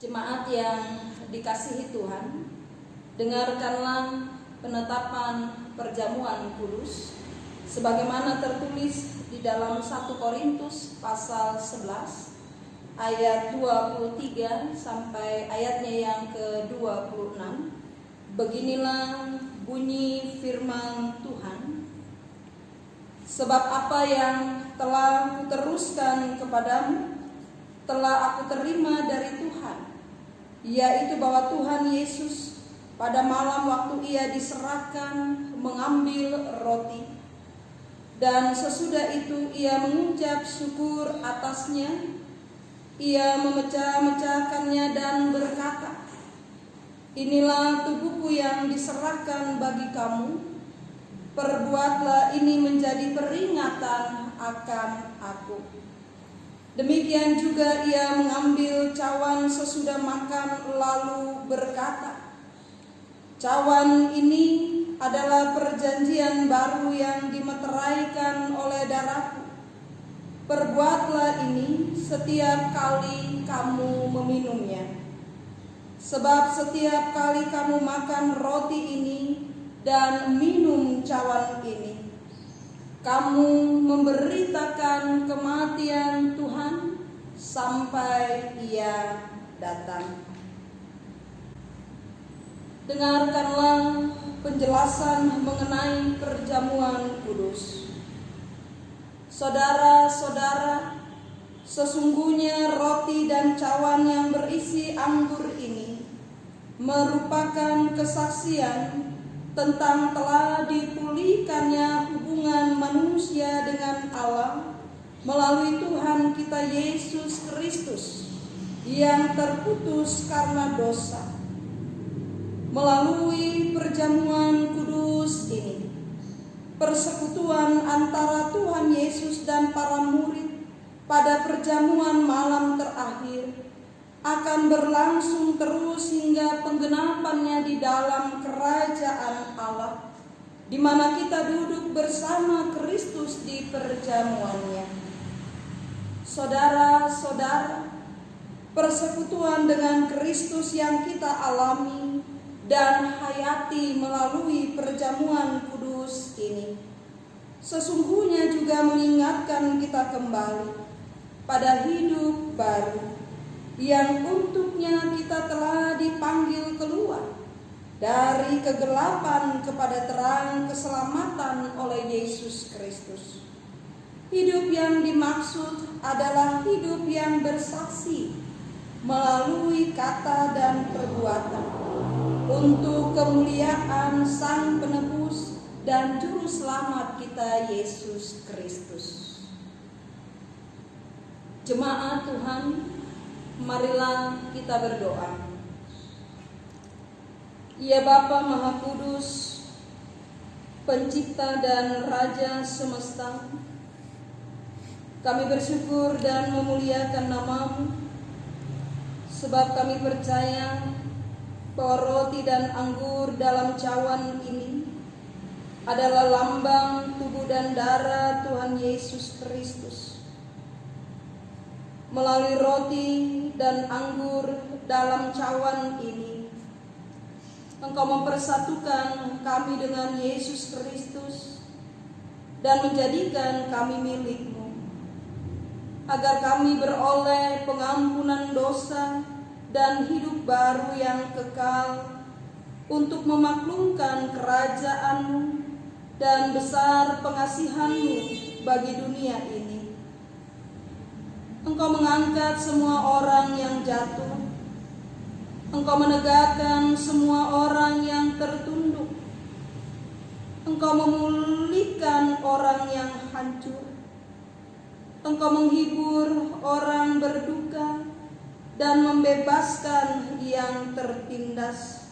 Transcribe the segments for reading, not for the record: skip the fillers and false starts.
Jemaat yang dikasihi Tuhan, dengarkanlah penetapan perjamuan kudus sebagaimana tertulis di dalam 1 Korintus pasal 11 ayat 23 sampai ayatnya yang ke-26. Beginilah bunyi firman Tuhan. Sebab apa yang telah kuteruskan kepadamu telah aku terima dari Tuhan, yaitu bahwa Tuhan Yesus pada malam waktu ia diserahkan mengambil roti, dan sesudah itu ia mengucap syukur atasnya, ia memecah-mecahkannya dan berkata, "Inilah tubuhku yang diserahkan bagi kamu, perbuatlah ini menjadi peringatan akan aku." Demikian juga ia mengambil cawan sesudah makan lalu berkata, "Cawan ini adalah perjanjian baru yang dimeteraikan oleh darahku. Perbuatlah ini setiap kali kamu meminumnya. Sebab setiap kali kamu makan roti ini dan minum cawan ini, kamu memberitakan kematian Tuhan sampai ia datang." Dengarkanlah penjelasan mengenai perjamuan kudus. Saudara-saudara, sesungguhnya roti dan cawan yang berisi anggur ini merupakan kesaksian tentang telah dipulihkannya hubungan manusia dengan Allah melalui Tuhan kita Yesus Kristus yang terputus karena dosa. Melalui perjamuan kudus ini, persekutuan antara Tuhan Yesus dan para murid pada perjamuan malam terakhir akan berlangsung terus hingga penggenapannya di dalam kerajaan Allah, di mana kita duduk bersama Kristus di perjamuannya. Saudara-saudara, persekutuan dengan Kristus yang kita alami dan hayati melalui perjamuan kudus ini sesungguhnya juga mengingatkan kita kembali pada hidup baru yang untuknya kita telah dipanggil keluar dari kegelapan kepada terang keselamatan oleh Yesus Kristus. Hidup yang dimaksud adalah hidup yang bersaksi melalui kata dan perbuatan untuk kemuliaan Sang Penebus dan Juru Selamat kita Yesus Kristus. Jemaat Tuhan, marilah kita berdoa. Ya Bapa Maha Kudus, Pencipta dan Raja semesta, kami bersyukur dan memuliakan nama-Mu, sebab kami percaya bahwa roti dan anggur dalam cawan ini adalah lambang tubuh dan darah Tuhan Yesus Kristus. Melalui roti dan anggur dalam cawan ini, Engkau mempersatukan kami dengan Yesus Kristus dan menjadikan kami milik-Mu, agar kami beroleh pengampunan dosa dan hidup baru yang kekal untuk memaklumkan kerajaan-Mu dan besar pengasihan-Mu bagi dunia ini. Engkau mengangkat semua orang yang jatuh, Engkau menegakkan semua orang yang tertunduk, Engkau memulihkan orang yang hancur, Engkau menghibur orang berduka dan membebaskan yang tertindas.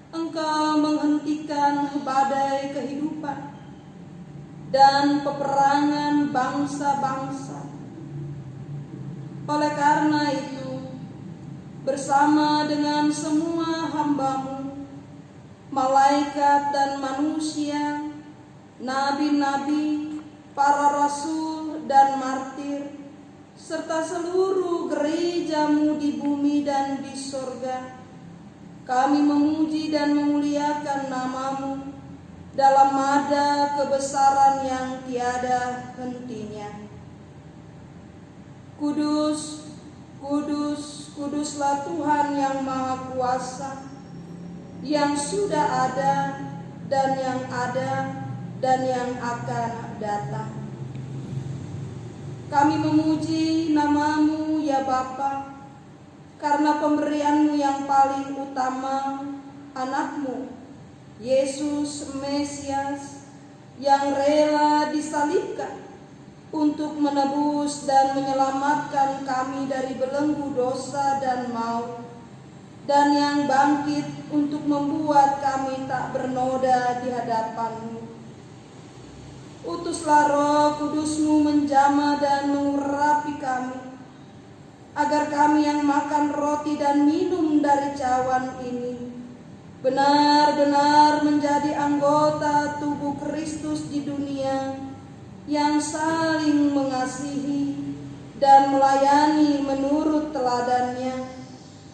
Engkau menghentikan badai kehidupan dan peperangan bangsa-bangsa. Oleh karena itu, bersama dengan semua hamba-Mu, malaikat dan manusia, nabi-nabi, para rasul dan martir, serta seluruh gerejamu di bumi dan di sorga. Kami memuji dan memuliakan namamu dalam mada kebesaran yang tiada hentinya. Kudus, kudus, kuduslah Tuhan yang Maha Kuasa, yang sudah ada dan yang ada dan yang akan datang. Kami memuji namamu ya Bapa, karena pemberianmu yang paling utama, anakmu, Yesus Mesias, yang rela disalibkan untuk menebus dan menyelamatkan kami dari belenggu dosa dan maut, dan yang bangkit untuk membuat kami tak bernoda di hadapan-Mu. Utuslah Roh Kudus-Mu menjamah dan mengurapi kami, agar kami yang makan roti dan minum dari cawan ini benar-benar menjadi anggota tubuh Kristus di dunia, yang saling mengasihi dan melayani menurut teladannya,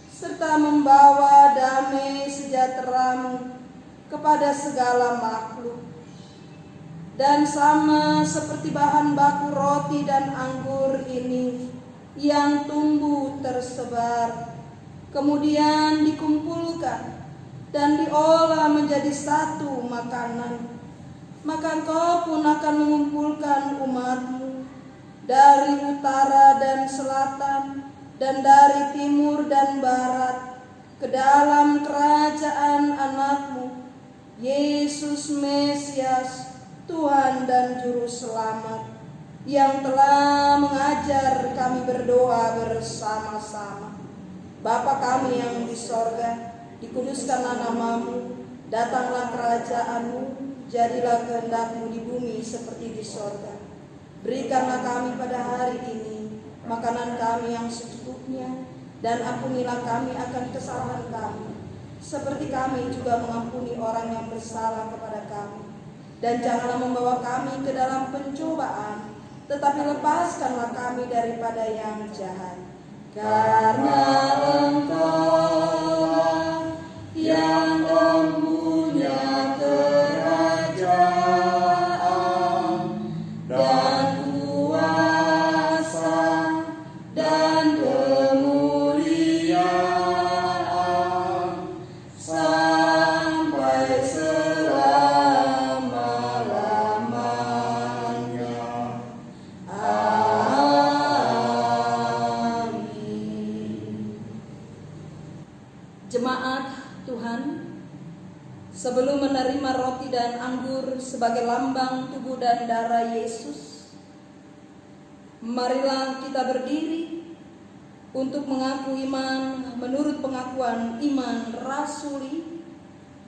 serta membawa damai sejahtera-Mu kepada segala makhluk. Dan sama seperti bahan baku roti dan anggur ini yang tumbuh tersebar, kemudian dikumpulkan dan diolah menjadi satu makanan, maka Engkau pun akan mengumpulkan umat-Mu dari utara dan selatan, dan dari timur dan barat, ke dalam kerajaan anak-Mu, Yesus Mesias, Tuhan dan Juru Selamat, yang telah mengajar kami berdoa bersama-sama. Bapa kami yang di sorga, dikuduskanlah namamu, datanglah kerajaan-Mu, jadilah kehendak-Mu di bumi seperti di sorga. Berikanlah kami pada hari ini makanan kami yang secukupnya, dan ampunilah kami akan kesalahan kami, seperti kami juga mengampuni orang yang bersalah kepada kami. Dan janganlah membawa kami ke dalam pencobaan, tetapi lepaskanlah kami daripada yang jahat. Karena Engkau yang mempunyai kerajaan dan kuasa dan kemuliaan sampai selama-lamanya. Amin. Jemaat Tuhan, sebelum menerima roti dan anggur sebagai lambang tubuh dan darah Yesus, marilah kita berdiri untuk mengaku iman menurut pengakuan iman rasuli.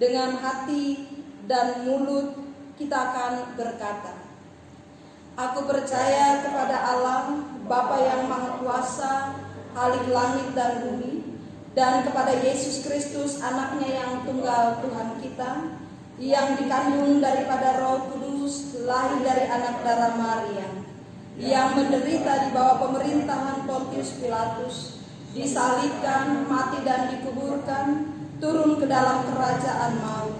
Dengan hati dan mulut kita akan berkata, aku percaya kepada Allah, Bapa yang Maha Kuasa, Khalik langit dan bumi, dan kepada Yesus Kristus, anaknya yang tunggal Tuhan kita, yang dikandung daripada Roh Kudus, lahir dari anak darah Maria, yang menderita di bawah pemerintahan Pontius Pilatus, disalibkan, mati dan dikuburkan, turun ke dalam kerajaan maut.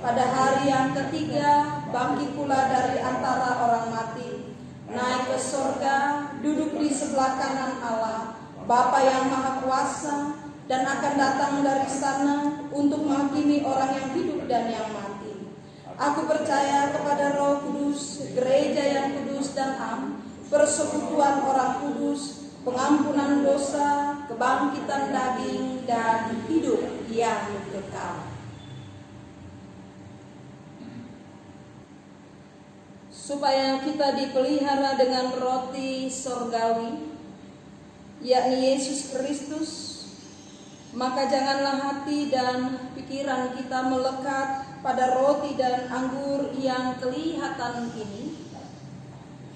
Pada hari yang ketiga, bangkit pula dari antara orang mati, naik ke sorga, duduk di sebelah kanan Allah, Bapa yang Maha Kuasa, dan akan datang dari sana untuk menghakimi orang yang hidup dan yang mati. Aku percaya kepada Roh Kudus, gereja yang kudus dan am, persekutuan orang kudus, pengampunan dosa, kebangkitan daging, dan hidup yang kekal. Supaya kita dipelihara dengan roti sorgawi, yakni Yesus Kristus, maka janganlah hati dan pikiran kita melekat pada roti dan anggur yang kelihatan ini,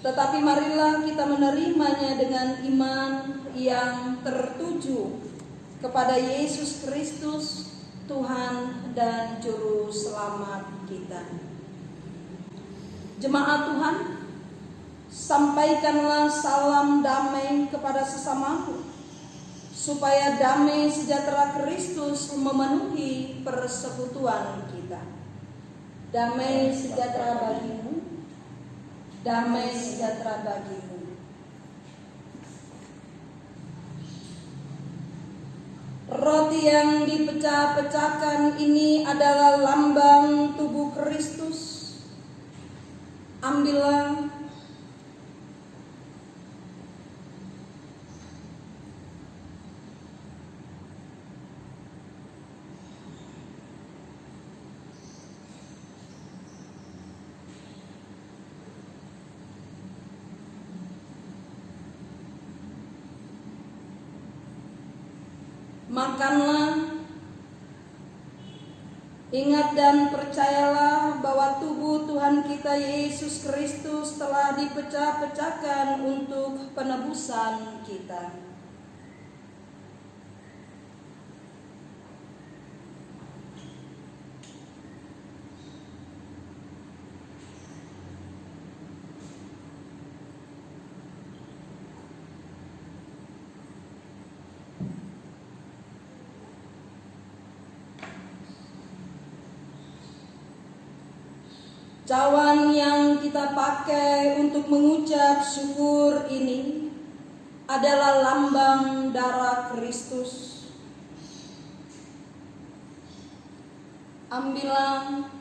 tetapi marilah kita menerimanya dengan iman yang tertuju kepada Yesus Kristus, Tuhan dan Juru Selamat kita. Jemaat Tuhan, Sampaikanlah salam damai kepada sesamamu, supaya damai sejahtera Kristus memenuhi persekutuan kita. Damai sejahtera bagimu, damai sejahtera bagimu. Roti yang dipecah-pecahkan ini adalah lambang tubuh Kristus. Ambillah. Makanlah, ingat dan percayalah bahwa tubuh Tuhan kita Yesus Kristus telah dipecah-pecahkan untuk penebusan kita. Cawan yang kita pakai untuk mengucap syukur ini adalah lambang darah Kristus. Ambillah.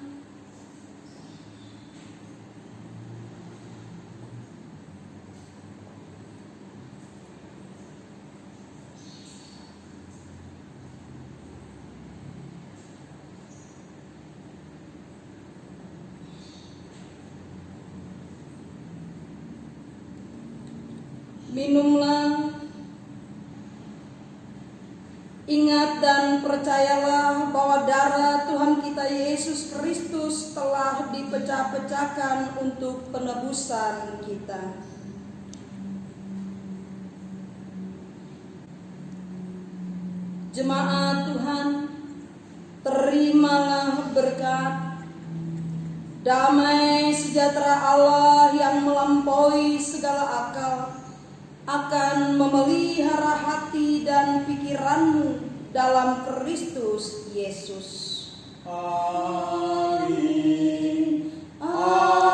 Minumlah, ingat dan percayalah bahwa darah Tuhan kita Yesus Kristus telah dipecah-pecahkan untuk penebusan kita. Jemaat Tuhan, terimalah berkat, damai sejahtera Allah yang melampaui segala akal akan memelihara hati dan pikiranmu dalam Kristus Yesus. Amin. Amin.